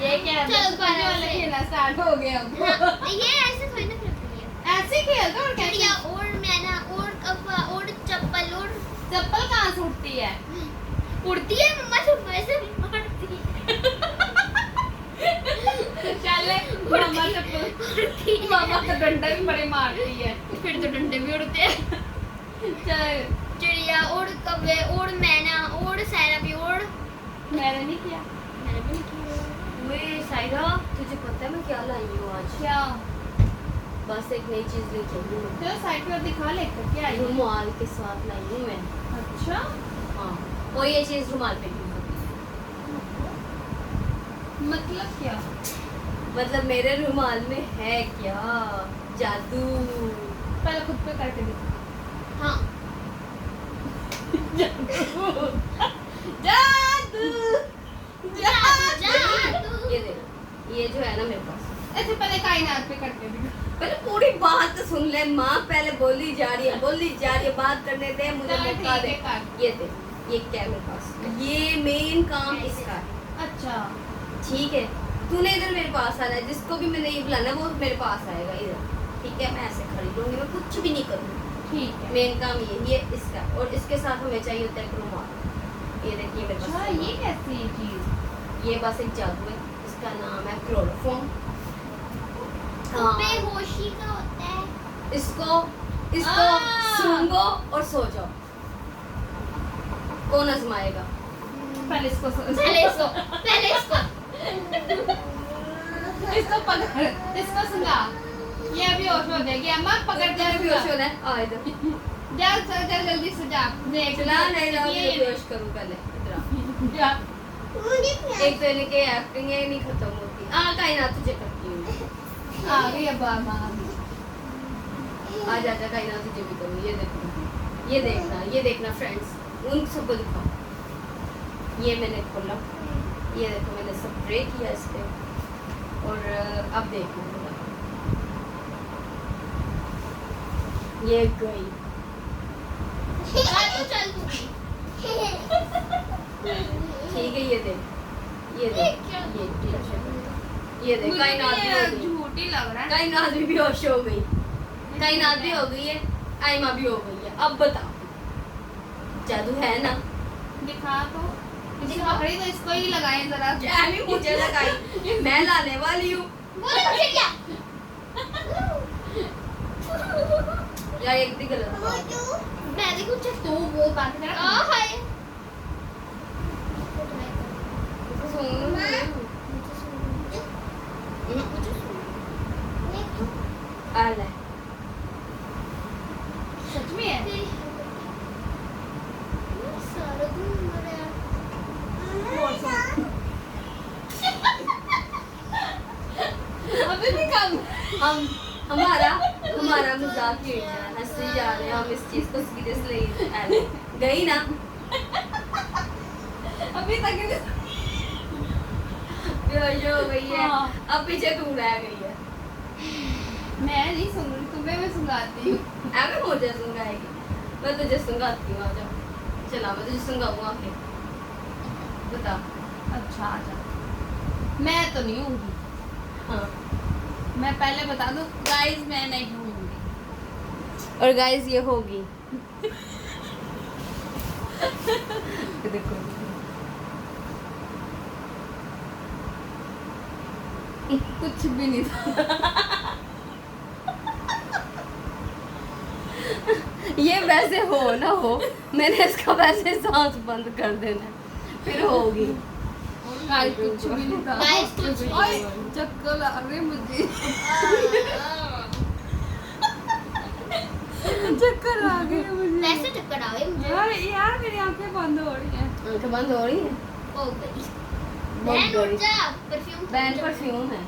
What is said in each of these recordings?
ये क्या चलो बचपने वाला खेलना स्टार्ट हो गया अब। ये ऐसे थोड़ी ना खेलती है। ऐसे खेल दो और कैसे चिड़िया और मैना और कौवा और चप्पल और चप्पल कहाँ से उठती है? उड़ती है मम्मा तो वैसे मारती है। चले मामा चप्पल उड़ती है। मामा तो डंडा भी बड़े मारती है। फिर तो डंडे भी उड़ते हैं। चल चिड़िया और कौवे और मैना और सायरा भी और मैंने नहीं किया। मैंने भी नहीं किया। ओए सायरा, तुझे पता है मैं क्या लाई हूँ आज? क्या? बस एक नई चीज लेके आई हूँ। चलो साइड पर दिखा लेकर क्या आई है? रुमाल के साथ लाई हूँ मैं। अच्छा हाँ, और ये चीज रुमाल पे यूज होती मतलब क्या? है। मतलब मेरे रुमाल में है क्या जादू। पहले खुद पे करके दिखा। हाँ जादू जादू। ये देख, ये जो है ना मेरे पास। ऐसे पहले कायनात पे करके दिखा। पहले पूरी बात तो सुन ले माँ, पहले बोली जा रही है, बात करने दे मुझे, चलो मौका ठीक दे। है, कर। ये देख, ये क्या है मेरे पास, ये मेन काम इसका है। अच्छा ठीक है, तूने इधर मेरे पास आना है, जिसको भी मैंने ये बुलाना वो मेरे पास आएगा इधर। ठीक है, मैं ऐसे खड़ी रहूंगी, मैं कुछ भी नहीं करूंगी। ठीक है। मेन काम ये इसका, और इसके साथ हमें चाहिए होता है रुमाल। ये देखिए मेरे अच्छा पास ये कैसी चीज? ये बस एक जादू है, इसका नाम है क्लोरोफॉर्म। हाँ, बेहोशी का होता है। इसको सूंघो और सो जाओ। कौन आजमाएगा? पहले इसको पहले इसको इसको पकड़, इसको सुंघा। ये अभी होश हो जाएगी। अम्मा पकड़ दे। तेरे बेहोश होना है, आ इधर। जा चल जल्दी से जा। देख चला नहीं जाओ, ये बेहोश करूं पहले इधर आ। जा। एक तो इनके एक्टिंग है नहीं खत्म होती। कायनात तुझे करती हूँ। आ गई अब मामा। आ जा कायनात तुझे भी करूँ। ये देखना फ्रेंड्स, उन सबको दिखाओ। ये मैंने खोला, ये देखो मैंने स्प्रे किया इस पे, और अब देखो ये गई। चल तू। ठीक है, ये देख ये देख कायनात भी हो गई। झूठी लग रहा है। कायनात भी बेहोश हो गई, कायनात भी हो गई है, आयमा भी हो गई है। अब बताओ, जादू है ना? दिखा तो इसे पकड़ी तो इसको ही लगाए जरा। भी मुझे लगाई, मैं लाने वाली हूँ। बोलो चिड़िया। यार एक भी गलत बात है। मैं देखो चल तो वो बात कर। हाय। आ ले। सच में है? सारा घूम रहा अभी भी कम। हमारा मजाक ही हंसी जा रहे हैं हम, इस चीज को सीरियस ले गई ना। अभी तक बेहोश हो गई है। हाँ। अब पीछे तू रह गई है। मैं नहीं सुन रही, तुम्हें मैं सुनाती हूँ। अगर मुझे सुंगाएगी, मैं तुझे सुंगाती हूँ। आजा, चला मैं तुझे सुंगाऊंगा आके। बता। अच्छा आजा। मैं तो नहीं होंगी। हाँ, मैं पहले बता दूं गाइस, मैं नहीं होंगी। और गाइस ये होगी। देखो कुछ भी नहीं था। ये वैसे हो ना हो, मैंने इसका वैसे सांस बंद कर देना है, फिर होगी। गाइस कुछ भी नहीं था। Guys, कुछ भी ओए, चक्कर आ रही मुझे। चक्कर आ गई मुझे। वैसे चक्कर आवे मुझे। यार मेरी आंखें बंद हो रही हैं। आंखें बंद हो रही है। ओ गई। बहुत बहन बड़ी। उठ जा, परफ्यूम। बैन परफ्यूम है,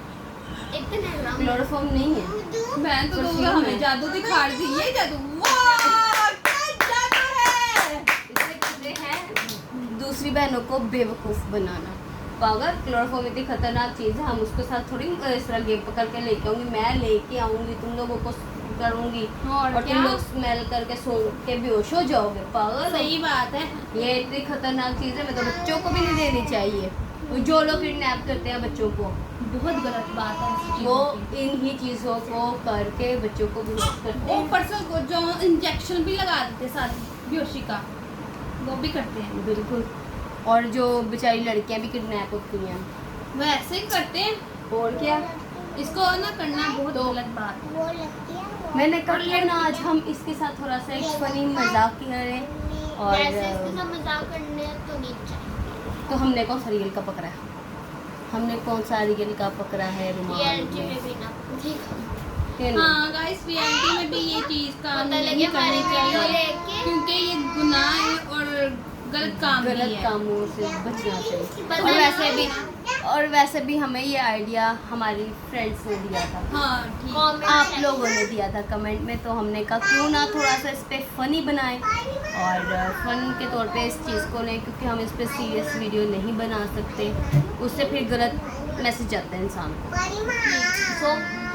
एक तो नहीं रहा। क्लोरोफॉर्म नहीं है। मैं तो परफ्यूम दूंगा, हमें है। जादू दिखा रही थी। ये जादू, वाह क्या जादू है। इसे कहते हैं दूसरी बहनों को बेवकूफ बनाना। पागल, क्लोरोफॉर्म इतनी खतरनाक चीज है, हम उसके साथ थोड़ी इस तरह गेम पकड़ के लेके आऊंगी। मैं लेके आऊंगी तुम लोगों को करूंगी और और क्या? तुम लोग स्मेल करके सो के बेहोश हो जाओगे। पागल हो? सही बात है। ये इतनी खतरनाक चीज़ है, मैं तो बच्चों को भी नहीं देनी चाहिए। जो लोग किडनैप करते हैं बच्चों को, बहुत गलत बात है ऐसी वो चीज़ों की। इन ही चीज़ों को करके बच्चों को बेहोश करते हैं। ऊपर से को जो इंजेक्शन भी लगा देते साथ बेहोशी का, वो भी करते हैं। बिल्कुल। और जो बेचारी लड़कियां भी किडनैप होती हैं, वो ऐसे ही करते हैं। और क्या। इसको ना करना बहुत तो- गलत बात है। वो लगती है मैंने कहा क्यों ना आज हम इसके साथ थोड़ा सा एक फनी मजाक करें, और वैसे इसके साथ मजाक करने तो नहीं चाहिए। तो हमने कौन सा रियल का पकड़ा है? हमने कौन सा रियल का पकड़ा है रुमाल रियलिटी में? में भी ना देखो है ना? हाँ गाइस, रियलिटी में भी ये चीज़ का पता नहीं लगे करनी हमारे वीडियो चाहिए, लेके क्योंकि ये गुनाह है और गलत काम भी गलत है। कामों से बचना चाहिए। पता और वैसे भी हमें ये आइडिया हमारी फ्रेंड्स ने दिया था, हाँ ठीक। कमेंट आप लोगों ने दिया था कमेंट में, तो हमने कहा क्यों ना थोड़ा सा इस पे फनी बनाएं, और फन के तौर पे इस चीज़ को लें, क्योंकि हम इस पे सीरियस वीडियो नहीं बना सकते, उससे फिर गलत मैसेज आता है इंसान को। सो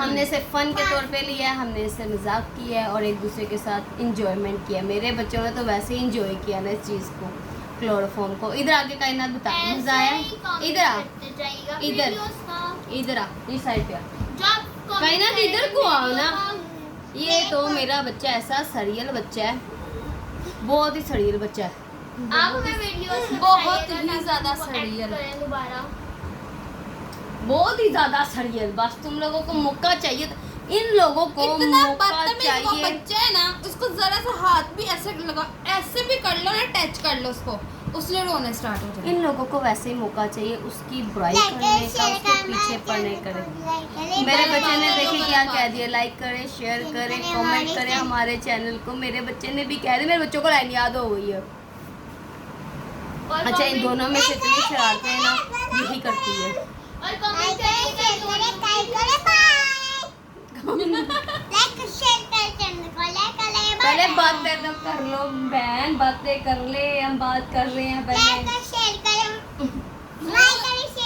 हमने इसे फ़न के तौर पे लिया है, हमने इसे मजाक किया है और एक दूसरे के साथ इंजॉयमेंट किया। मेरे बच्चों ने तो वैसे ही इंजॉय किया ना इस चीज़ को, क्लोरोफॉर्म को। इधर आके कायनात बता, मजा आया? इधर आ, इधर। इधर आ, इस साइड पे आ। कायनात इधर को आओ ना। ये तो मेरा बच्चा ऐसा सरियल बच्चा है, बहुत ही सरियल बच्चा है। आप हमें वीडियोस बहुत ही ज़्यादा सरियल। दोबारा बहुत ही ज्यादा सरियल। बस तुम लोगों को मौका चाहिए, इन लोगों को इतना मौका बदतमीज वो चाहिए। बच्चा है ना, उसको जरा सा हाथ भी ऐसे लगा, ऐसे भी कर लो ना, टच कर लो उसको, उसने रोना स्टार्ट हो जाए। इन लोगों को वैसे ही मौका चाहिए उसकी बुराई करने का, उसके पीछे पड़ने करे। मेरे बच्चे ने देखिए क्या कह दिया, लाइक करें, शेयर करें, कमेंट करें हमारे चैनल को। मेरे बच्चे ने भी कह दिया, मेरे बच्चों को लाइन याद हो गई है। अच्छा, इन दोनों में से इतनी शरारतें हैं ना, यही करती है। और कमेंट पहले बातें तो कर लो बहन, बातें कर ले, हम बात कर रहे हैं पहले।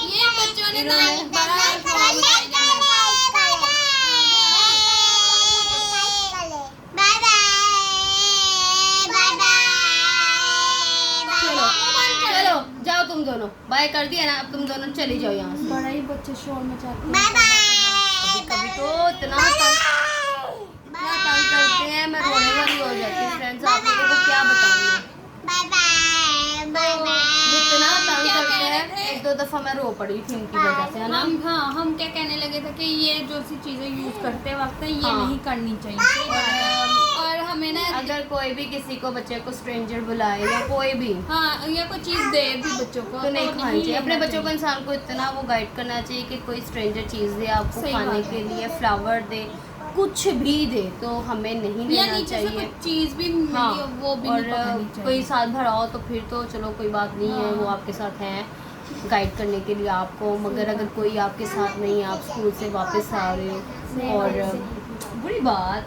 ये बच्चों ने ना एक बड़ा ड्रामा बताया है। चलो चलो जाओ तुम दोनों, बाय कर दिया ना, अब तुम दोनों चली जाओ यहाँ से। बड़ा ही बच्चे शोर मचाते हैं। कभी कभी तो इतना तंग करते हैं, मैं रोने वाली हो जाती हूँ। फ्रेंड्स, आप लोगों को क्या बताऊँ मैं, इतना तंग करते हैं। एक दो दफा मैं रो पड़ी थी इनकी वजह से, है ना। हम क्या कहने लगे थे कि ये जो सी चीजें यूज करते वक्त ये हाँ। नहीं करनी चाहिए, और हमें ना अगर कोई भी किसी को, बच्चे को स्ट्रेंजर बुलाए या कोई भी, हाँ, या कोई चीज दे भी बच्चों को तो नहीं खानी चाहिए। अपने लेना बच्चों को, इंसान को इतना वो गाइड करना चाहिए कि कोई स्ट्रेंजर चीज़ दे आपको सही खाने बात के है। लिए, फ्लावर दे, कुछ भी दे, तो हमें नहीं या लेना नीचे से चाहिए। कुछ चीज भी मिली हाँ, हो, वो भी और नहीं पकड़नी चाहिए। कोई साथ भरा हो तो फिर तो चलो कोई बात नहीं है, हाँ। वो आपके साथ हैं गाइड करने के लिए आपको। मगर अगर कोई आपके साथ नहीं है, आप स्कूल से वापस आ रहे हो, और बुरी बात,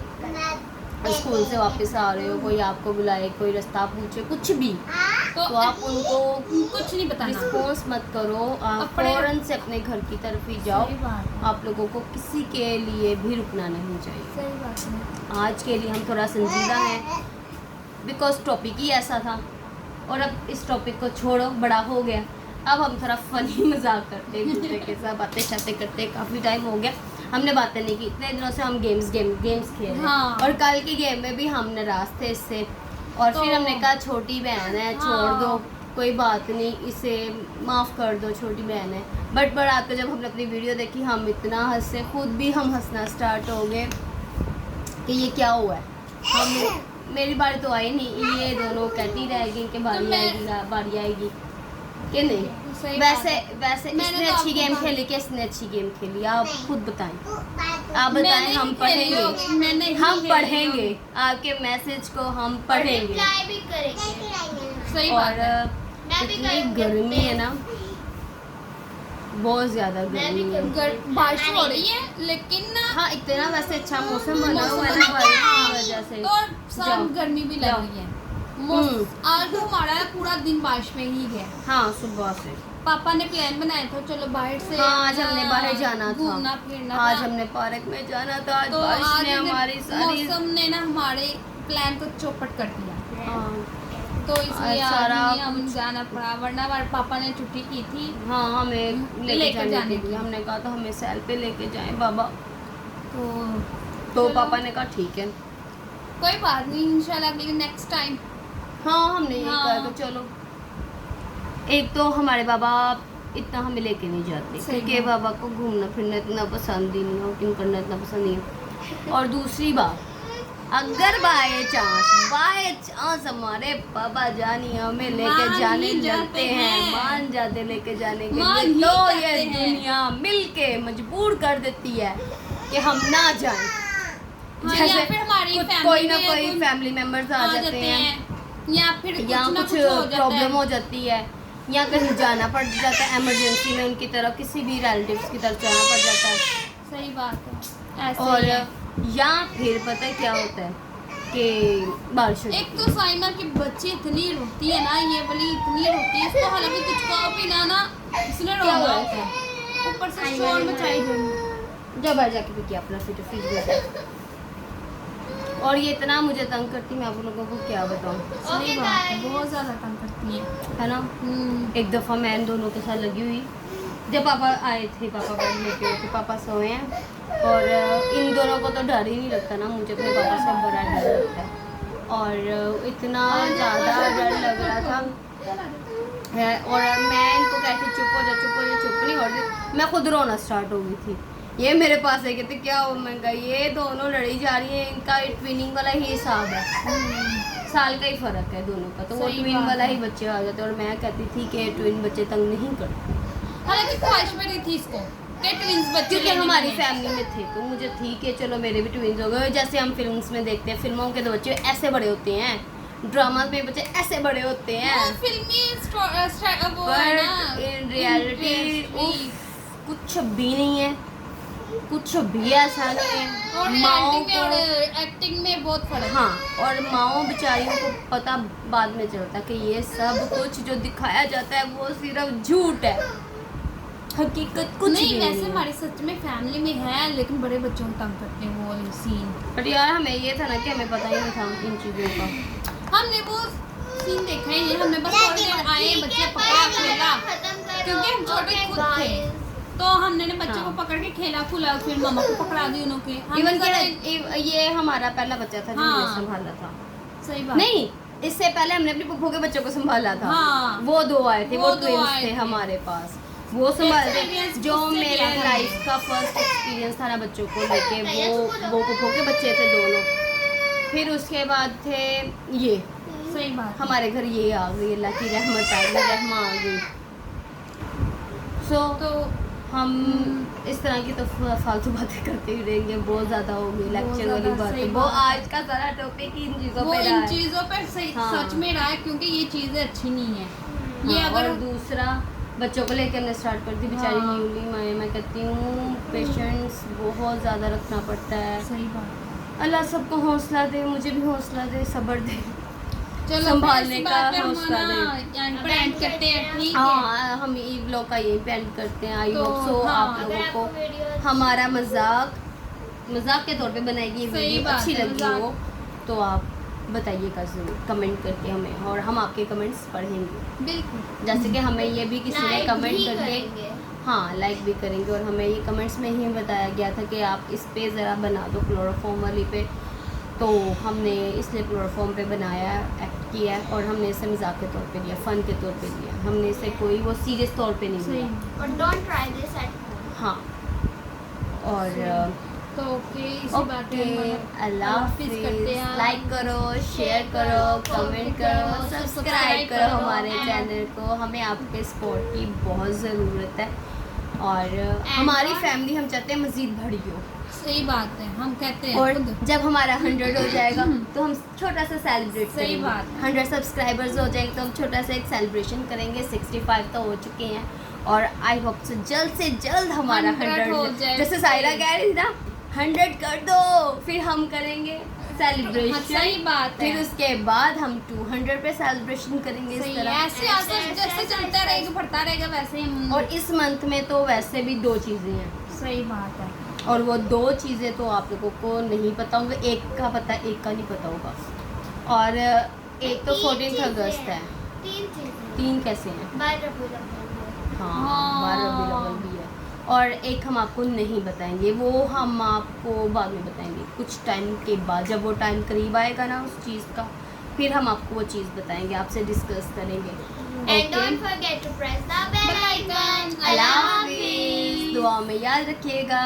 स्कूल से वापस आ रहे हो, कोई आपको बुलाए, कोई रास्ता पूछे, कुछ भी, तो आप उनको कुछ नहीं बताना। रिस्पॉन्स मत करो, आप अपने- फौरन से अपने घर की तरफ ही जाओ। सही बात है। आप लोगों को किसी के लिए भी रुकना नहीं चाहिए। सही बात है। आज के लिए हम थोड़ा संजीदा हैं, बिकॉज टॉपिक ही ऐसा था, और अब इस टॉपिक को छोड़ो, बड़ा हो गया। अब हम थोड़ा फनी मजाक करते एक दूसरे के साथ, बातें शातें करते। काफ़ी टाइम हो गया हमने बातें नहीं की, इतने दिनों से हम गेम्स खेल रहे हैं। हाँ। और कल की गेम में भी हम नाराज थे इससे, और तो- फिर हमने कहा छोटी बहन है, छोड़ हाँ। दो, कोई बात नहीं, इसे माफ़ कर दो, छोटी बहन है। बट रात को जब हमने अपनी वीडियो देखी, हम इतना हंसे, खुद भी हम हंसना स्टार्ट हो गए कि ये क्या हुआ है। हम मेरी बारी तो आई नहीं, ये दोनों कहती रहेगी कि बारी मैं- आएगी, बारी आएगी कि नहीं। सही वैसे बात है। वैसे मैंने इसने तो अच्छी आपको गेम कहा- खेली कि इसने अच्छी गेम खेली, आप खुद बताएं। आप मैंने बताएं, हम ही खेली होगी, पढ़ेंगे, मैंने ही हम खेली पढ़ेंगे होगी। आपके मैसेज को, हम पढ़ेंगे। रिप्लाई भी करेंगे। सही और बात है। मैं भी इतनी करूँगी गर्मी है ना, बहुत ज्यादा मैं भी गर्मी है। करूँगी। बारिश हो रही है, लेकिन ना हाँ, इतना वैसे अच्छा मौसम बना हुआ है ना मौसम बारिश की हाँ, वजह से। तो जाओ, शाम गर्मी भी लग जाओ। रही है। आज तो हमारा पूरा दिन बारिश में ही गया। हाँ सुबह से। पापा ने प्लान बनाया था चलो बाहर से, हाँ, आज हमने बाहर जाना था, घूमना फिरना आज था। हमने पार्क में जाना था। आज तो बारिश आज ने हमारी सारी मौसम ने ना हमारे प्लान को चौपट कर दिया। हाँ, तो इसलिए आज आज सारा ही हम जाना पड़ा, वरना हमारे पापा ने छुट्टी की थी। हाँ हमें लेके लेकर जाने जाने के लिए की। हमने कहा था हमें सैल पे लेके जाएं बाबा। तो तो चलो। पापा ने कहा ठीक है। कोई बात नहीं, इंशाल्लाह अगले नेक्स्ट टाइम। हाँ हमने ये हाँ। कहा कि चलो, एक तो हमारे बाबा इतना हमें लेके नहीं जाते सही क्योंकि बात। बाबा को घूमना फिरना इतना पसंद ही नहीं, वॉकिंग करना इतना पसंद नहीं है। और दूसरी बात, अगर बाय चांस हमारे पापा जानी हमें लेके मान जाने ही जाते लगते हैं, हैं। मान जाते लेके जाने के मान लिए, ही तो जाते ये हैं। दुनिया मिलके मजबूर कर देती है कि हम ना जाएं। हाँ, या फिर हमारी कोई ना family में कोई फैमिली मेंबर्स आ जाते हैं, या फिर या कुछ ना कुछ कुछ हो जाता प्रॉब्लम है। हो जाती है, या कहीं जाना पड़ जाता है इमरजेंसी में, उनकी तरफ किसी भी रिलेटिव्स की तरफ जाना पड़ जाता है। सही बात है, ऐसे और ही है। या फिर पता है क्या होता है कि बारिश हो एक जाती तो साइमा की बच्ची इतनी रोती है ना, ये वाली इतनी रोती है, इसको हालांकि कुछ कहो भी ना इसने क्या रोना हुआ होता है, ऊपर से शोर मचाई जाएगी। है। जब बाहर जाके भी किया अपना फ्रिज और ये इतना मुझे तंग करती, मैं आप लोगों को क्या बताऊँ, सही Okay, बात है, guys. बहुत ज्यादा तंग करती है। है ना। एक दफ़ा मैं इन दोनों के साथ लगी हुई, जब पापा आए थे, पापा बैठ लेके थे, पापा सोए हैं, और इन दोनों को तो डर ही नहीं लगता ना, मुझे अपने पापा से बड़ा डर लगता है। और इतना ज़्यादा डर लग रहा था और मैं इनको कहती चुप हो जा, चुप नहीं हो रही, मैं खुद रोना स्टार्ट हो गई थी। ये मेरे पास है, कहते क्या हो, मैं कहा ये दोनों लड़ी जा रही हैं, इनका ट्विनिंग वाला ही हिसाब है, साल का ही फ़र्क है दोनों का, तो वो सही ट्विन बात वाला है। ही बच्चे आ जाते हैं। और मैं कहती थी कि ट्विन बच्चे तंग नहीं करते, हालांकि ख्वाहिश में नहीं थी इसको कि ट्विंस बच्चे क्योंकि लेने हमारी वाले। फैमिली में थे, तो मुझे थी कि चलो मेरे भी ट्विन्स हो गए। जैसे हम फिल्म्स में देखते हैं, फिल्मों के तो बच्चे ऐसे बड़े होते हैं, ड्रामा में बच्चे ऐसे बड़े होते हैं, वो फिल्मी वो है पर ना, इन रियलिटी कुछ भी नहीं है, कुछ भी ऐसा नहीं है। और माओ रियलिटी में और को एक्टिंग में बहुत फर्क है। हाँ, और माओ बेचारियों को पता बाद में चलता कि ये सब कुछ जो दिखाया जाता है वो सिर्फ झूठ है, हकीकत कुछ नहीं भी वैसे नहीं है। हमारी सच में फैमिली में है, लेकिन बड़े बच्चों को तंग करते हैं वो वाले सीन। पर यार हमें ये था ना कि हमें पता ही नहीं था इन चीज़ों का। हमने वो सीन देखा ही नहीं, हमने बस थोड़ी देर आए बच्चे पकड़ा खेला, क्योंकि हम छोटे खुद थे, तो हमने ने बच्चों को हाँ। पकड़ के खेला खुला, फिर मामा को पकड़ा दी उन्होंने। इवन के ये हमारा पहला बच्चा था जो हाँ। हमने संभाला था। सही बात नहीं, इससे पहले हमने अपनी पुप्पो के बच्चों को संभाला था। हाँ। वो दो आए थे, वो वो दो ट्विंस आए थे थे। हमारे पास, वो संभालते। Experience जो उससे मेरे किया था लाइफ का फर्स्ट एक्सपीरियंस था ना बच्चों को लेके, वो पुप्पो के बच्चे थे दोनों। फिर उसके बाद थे ये, सही बात। हमारे घर ये आ गई, अल्लाह की रहमत आ गई, रहमा आ गई। सो तो हम इस तरह की तो फालतू बातें करते ही रहेंगे, बहुत ज़्यादा हो गई लेक्चर वाली ज़्यादा, बात। सही वो बात है। आज का सारा टॉपिक इन चीज़ों वो पे रहा इन है। चीजों पर सही हाँ। सच में रहा है, क्योंकि ये चीजें अच्छी नहीं है। ये हाँ, अगर और दूसरा बच्चों को लेकर हमने स्टार्ट कर दी, बेचारी हाँ। न्यूली मैं कहती हूँ पेशेंस बहुत ज़्यादा रखना पड़ता है। सही बात। अल्लाह सबको हौसला दे, मुझे भी हौसला दे, सब्र दे। चलो संभालने फिर इस का बात पे हम हौसला ना दे। यहाँ पर एंड करते हैं, ठीक है। हाँ, हम ई ब्लॉग का यही पेंड करते हैं। आई तो, होप सो हाँ, आप अगर लोगों आपको वीडियो को हमारा मजाक के तौर पे बनाएगी ये सही वीडियो बात अच्छी है, लगी मजाक। हो तो आप बताइएगा ज़रूर कमेंट करके हमें, और हम आपके कमेंट्स पढ़ेंगे। बिल्कुल। जैसे कि हमें ये भी किसी ने लाइक कमेंट भी करके करेंगे। हाँ लाइक भी करेंगे, और हमें ये कमेंट्स में ही बताया गया था कि आप इस पे ज़रा बना दो क्लोरोफॉर्म वाली पे, तो हमने इसलिए क्लोरोफॉर्म पे बनाया, एक्ट किया है, और हमने इसे मजाक के तौर पे लिया, फ़न के तौर पे लिया, हमने इसे कोई वो सीरियस तौर पे नहीं सही। लिया। और don't try this at home. हाँ, और तो ओके, इसी बात पे ओके, हम अल्लाह हाफिज़ करते हाफिज़। हैं। लाइक करो, शेयर करो, कमेंट करो, सब्सक्राइब करो हमारे चैनल को। हमें आपके सपोर्ट की बहुत ज़रूरत है, और हमारी फैमिली हम चाहते हैं मज़ीद बड़ी हो, सही बात है, हम कहते हैं और खुद। जब हमारा 100 हो जाएगा तो हम छोटा सा सेलिब्रेट सही करेंगे। बात। 100 सब्सक्राइबर्स हो जाएंगे तो हम छोटा सा एक सेलिब्रेशन करेंगे। 65 तो हो चुके हैं, और आई होप से जल्द हमारा 100 हो 100, जाए। जैसे सायरा कह रही थी ना 100 कर दो फिर हम करेंगे। सेलिब्रेशन। सही बात है। फिर उसके बाद हम 200 पे सेलिब्रेशन करेंगे इस सही तरह। है, ऐसे ऐसे जैसे चलता रहेगा बढ़ता रहेगा वैसे ही हम। और इस मंथ में तो वैसे भी 2 चीज़ें हैं, सही बात है। और वो 2 चीज़ें तो आप लोगों को नहीं पता होंगे, एक का पता है, एक का नहीं पता होगा। और एक तो 14 अगस्त है। 3 चीजें 3 कैसे हैं? 12 रबीउल अव्वल। हाँ, 12 रबीउल अव्वल भी है। और एक हम आपको नहीं बताएंगे, वो हम आपको बाद में बताएंगे कुछ टाइम के बाद, जब वो टाइम करीब आएगा ना उस चीज़ का, फिर हम आपको वो चीज़ बताएंगे, आपसे डिस्कस करेंगे। And don't forget to press the bell icon. अल्लाह हाफिज़, दुआ में याद रखिएगा।